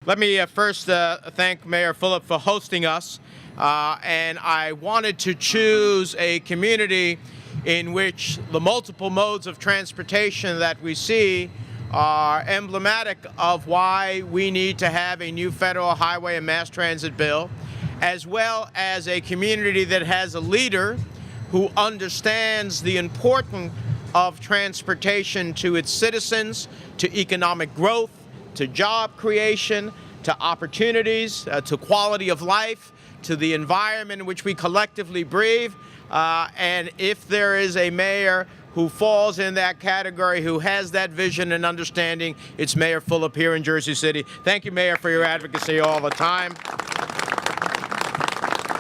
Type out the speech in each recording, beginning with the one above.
Let me first thank Mayor Fulop for hosting us. And I wanted to choose a community in which the multiple modes of transportation that we see are emblematic of why we need to have a new federal highway and mass transit bill, as well as a community that has a leader who understands the importance of transportation to its citizens, to economic growth, to job creation, to opportunities, to quality of life, to the environment in which we collectively breathe. And if there is a mayor who falls in that category, who has that vision and understanding, it's Mayor Fulop here in Jersey City. Thank you, Mayor, for your advocacy all the time.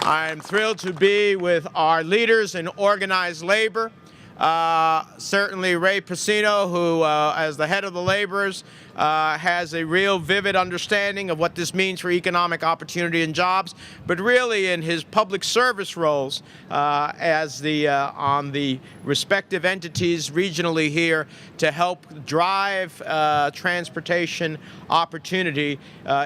I'm thrilled to be with our leaders in organized labor. Certainly Ray Pacino, who, as the head of the laborers, has a real vivid understanding of what this means for economic opportunity and jobs, but really in his public service roles as on the respective entities regionally here to help drive transportation opportunity,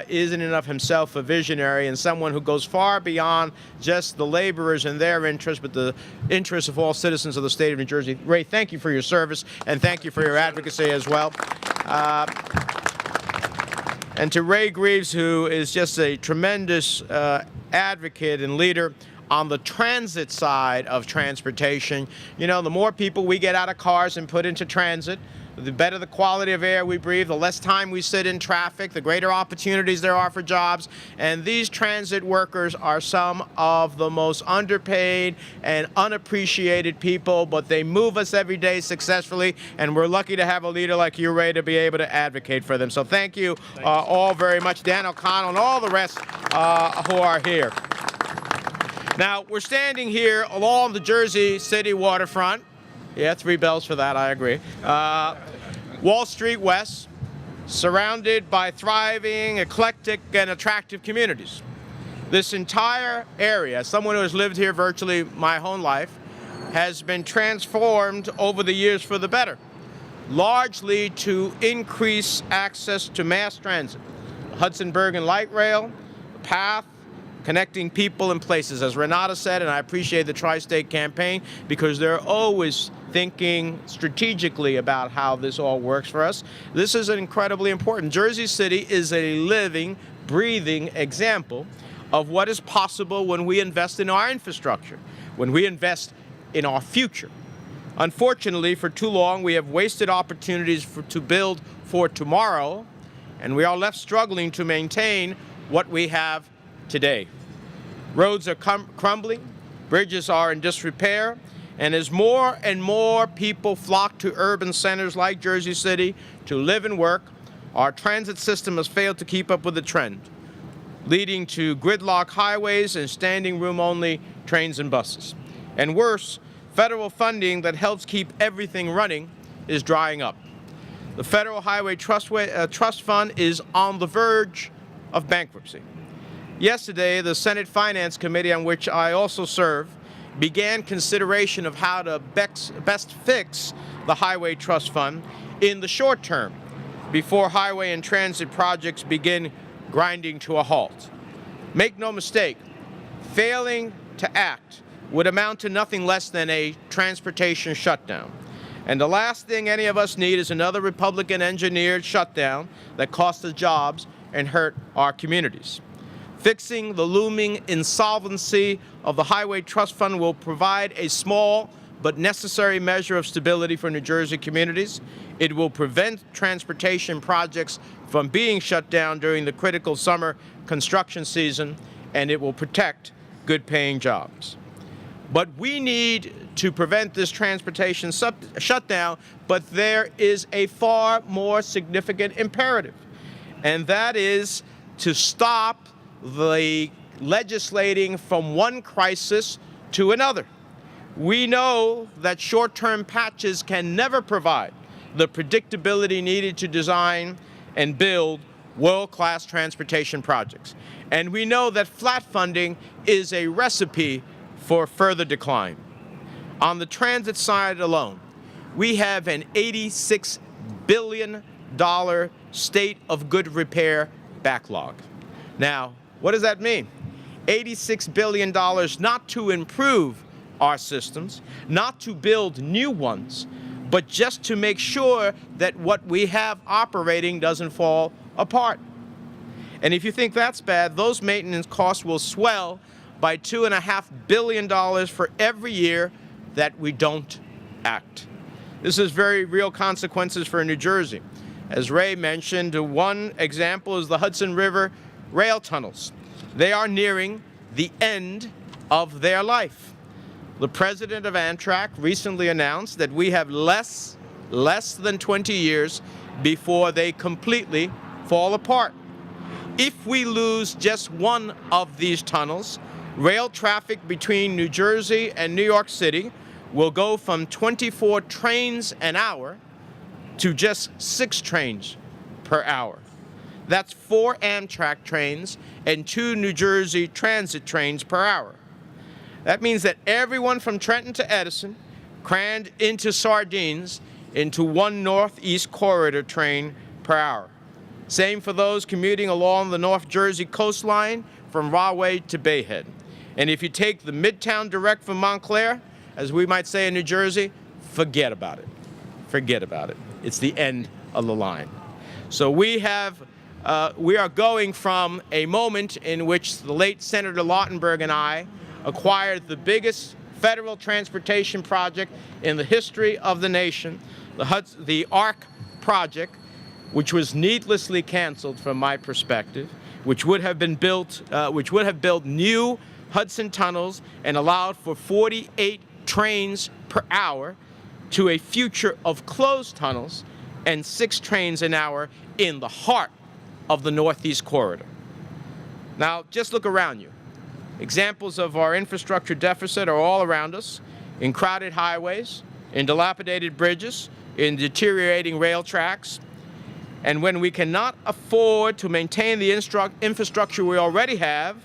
is in and of himself a visionary and someone who goes far beyond just the laborers and their interests, but the interests of all citizens of the state of New Jersey. Ray, thank you for your service, and thank you for your advocacy as well. And to Ray Greaves, who is just a tremendous advocate and leader on the transit side of transportation. You know, the more people we get out of cars and put into transit, the better the quality of air we breathe, the less time we sit in traffic, the greater opportunities there are for jobs. And these transit workers are some of the most underpaid and unappreciated people, but they move us every day successfully, and we're lucky to have a leader like you, Ray, to be able to advocate for them. So thank you all very much, Dan O'Connell and all the rest who are here. Now, we're standing here along the Jersey City waterfront. Yeah, 3 bells for that, I agree. Wall Street West, surrounded by thriving, eclectic, and attractive communities. This entire area, as someone who has lived here virtually my whole life, has been transformed over the years for the better, largely to increase access to mass transit. Hudson Bergen Light Rail, the path, connecting people and places, as Renata said, and I appreciate the Tri-State campaign because they're always thinking strategically about how this all works for us. This is incredibly important. Jersey City is a living, breathing example of what is possible when we invest in our infrastructure, when we invest in our future. Unfortunately, for too long, we have wasted opportunities to build for tomorrow, and we are left struggling to maintain what we have today. Roads are crumbling, bridges are in disrepair, and as more and more people flock to urban centers like Jersey City to live and work, our transit system has failed to keep up with the trend, leading to gridlock highways and standing room only trains and buses. And worse, federal funding that helps keep everything running is drying up. The Federal Highway Trust Fund is on the verge of bankruptcy. Yesterday, the Senate Finance Committee, on which I also serve, began consideration of how to best fix the Highway Trust Fund in the short term before highway and transit projects begin grinding to a halt. Make no mistake, failing to act would amount to nothing less than a transportation shutdown. And the last thing any of us need is another Republican-engineered shutdown that costs us jobs and hurt our communities. Fixing the looming insolvency of the Highway Trust Fund will provide a small but necessary measure of stability for New Jersey communities. It will prevent transportation projects from being shut down during the critical summer construction season, and it will protect good-paying jobs. But we need to prevent this transportation shutdown, but there is a far more significant imperative, and that is to stop the legislating from one crisis to another. We know that short-term patches can never provide the predictability needed to design and build world-class transportation projects. And we know that flat funding is a recipe for further decline. On the transit side alone, we have an $86 billion state of good repair backlog. Now, what does that mean? $86 billion not to improve our systems, not to build new ones, but just to make sure that what we have operating doesn't fall apart. And if you think that's bad, those maintenance costs will swell by $2.5 billion for every year that we don't act. This has very real consequences for New Jersey. As Ray mentioned, one example is the Hudson River rail tunnels. They are nearing the end of their life. The president of Amtrak recently announced that we have less than 20 years before they completely fall apart. If we lose just one of these tunnels, rail traffic between New Jersey and New York City will go from 24 trains an hour to just 6 trains per hour. That's 4 Amtrak trains and 2 New Jersey Transit trains per hour. That means that everyone from Trenton to Edison crammed into sardines into one Northeast Corridor train per hour. Same for those commuting along the North Jersey coastline from Rahway to Bayhead. And if you take the Midtown Direct from Montclair, as we might say in New Jersey, forget about it. Forget about it. It's the end of the line. So we are going from a moment in which the late Senator Lautenberg and I acquired the biggest federal transportation project in the history of the nation, the ARC project, which was needlessly canceled from my perspective, which would have built new Hudson tunnels and allowed for 48 trains per hour to a future of closed tunnels and 6 trains an hour in the heart of the Northeast Corridor. Now, just look around you. Examples of our infrastructure deficit are all around us, in crowded highways, in dilapidated bridges, in deteriorating rail tracks. And when we cannot afford to maintain the infrastructure we already have,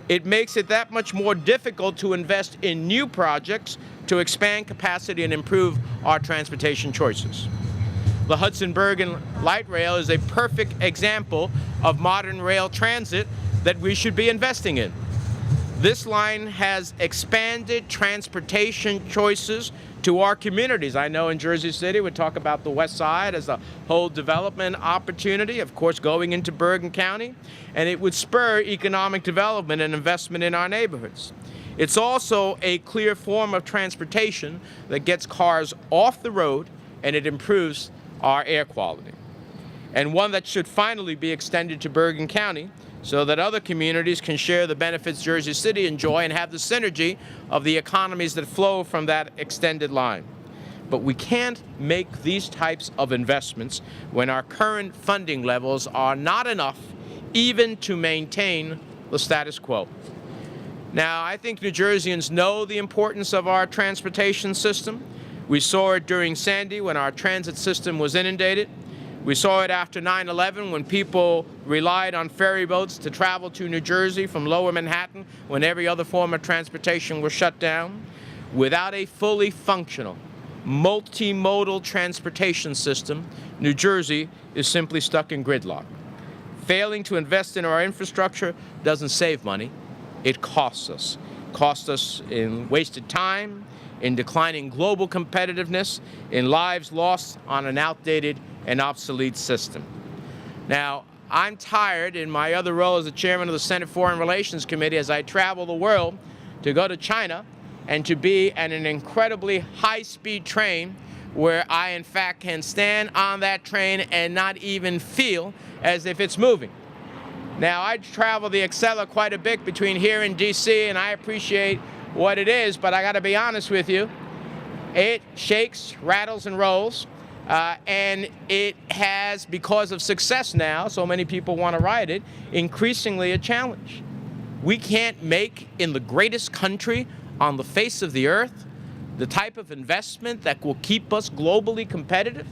it makes it that much more difficult to invest in new projects to expand capacity and improve our transportation choices. The Hudson-Bergen Light Rail is a perfect example of modern rail transit that we should be investing in. This line has expanded transportation choices to our communities. I know in Jersey City we talk about the West Side as a whole development opportunity, of course going into Bergen County, and it would spur economic development and investment in our neighborhoods. It's also a clear form of transportation that gets cars off the road and it improves our air quality. And one that should finally be extended to Bergen County so that other communities can share the benefits Jersey City enjoy and have the synergy of the economies that flow from that extended line. But we can't make these types of investments when our current funding levels are not enough even to maintain the status quo. Now, I think New Jerseyans know the importance of our transportation system. We saw it during Sandy when our transit system was inundated. We saw it after 9/11 when people relied on ferry boats to travel to New Jersey from lower Manhattan when every other form of transportation was shut down. Without a fully functional, multimodal transportation system, New Jersey is simply stuck in gridlock. Failing to invest in our infrastructure doesn't save money, it costs us. Costs us in wasted time, in declining global competitiveness, in lives lost on an outdated and obsolete system. Now, I'm tired in my other role as the chairman of the Senate Foreign Relations Committee as I travel the world to go to China and to be at an incredibly high-speed train where I, in fact, can stand on that train and not even feel as if it's moving. Now, I travel the Acela quite a bit between here and D.C., and I appreciate what it is, but I got to be honest with you, it shakes, rattles, and rolls. And it has, because of success now, so many people want to ride it, increasingly a challenge. We can't make, in the greatest country on the face of the earth, the type of investment that will keep us globally competitive.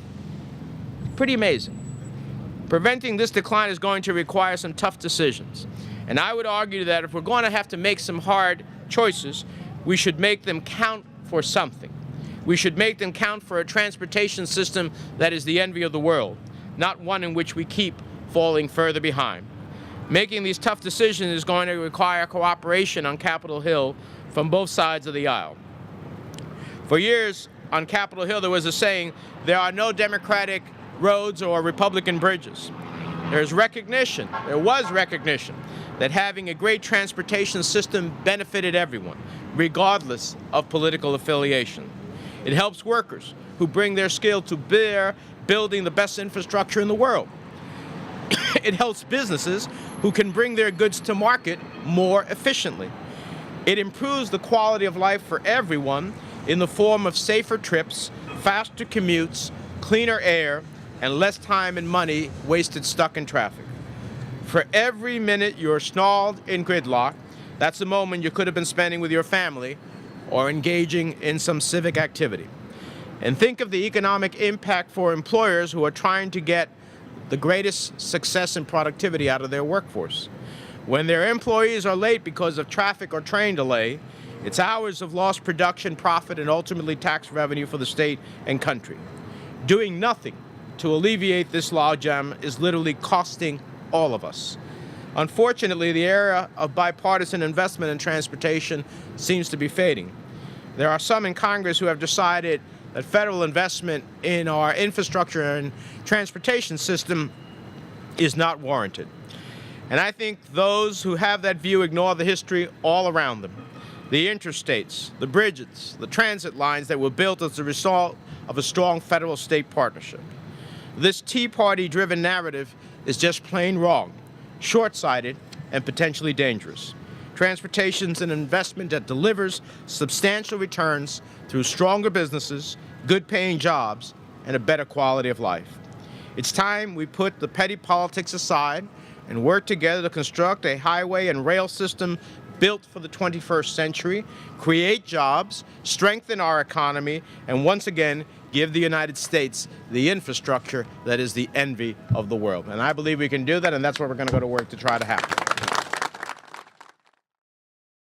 Pretty amazing. Preventing this decline is going to require some tough decisions. And I would argue that if we're going to have to make some hard choices, we should make them count for something. We should make them count for a transportation system that is the envy of the world, not one in which we keep falling further behind. Making these tough decisions is going to require cooperation on Capitol Hill from both sides of the aisle. For years on Capitol Hill, there was a saying, there are no Democratic roads or Republican bridges. There was recognition that having a great transportation system benefited everyone, regardless of political affiliation. It helps workers who bring their skill to bear building the best infrastructure in the world. It helps businesses who can bring their goods to market more efficiently. It improves the quality of life for everyone in the form of safer trips, faster commutes, cleaner air, and less time and money wasted stuck in traffic. For every minute you're snarled in gridlock, that's a moment you could have been spending with your family or engaging in some civic activity. And think of the economic impact for employers who are trying to get the greatest success and productivity out of their workforce. When their employees are late because of traffic or train delay, it's hours of lost production, profit, and ultimately tax revenue for the state and country. Doing nothing to alleviate this logjam is literally costing all of us. Unfortunately, the era of bipartisan investment in transportation seems to be fading. There are some in Congress who have decided that federal investment in our infrastructure and transportation system is not warranted. And I think those who have that view ignore the history all around them. The interstates, the bridges, the transit lines that were built as a result of a strong federal-state partnership. This Tea Party-driven narrative is just plain wrong, short-sighted, and potentially dangerous. Transportation is an investment that delivers substantial returns through stronger businesses, good-paying jobs, and a better quality of life. It's time we put the petty politics aside and work together to construct a highway and rail system built for the 21st century, create jobs, strengthen our economy, and once again, give the United States the infrastructure that is the envy of the world. And I believe we can do that, and that's what we're going to go to work to try to happen.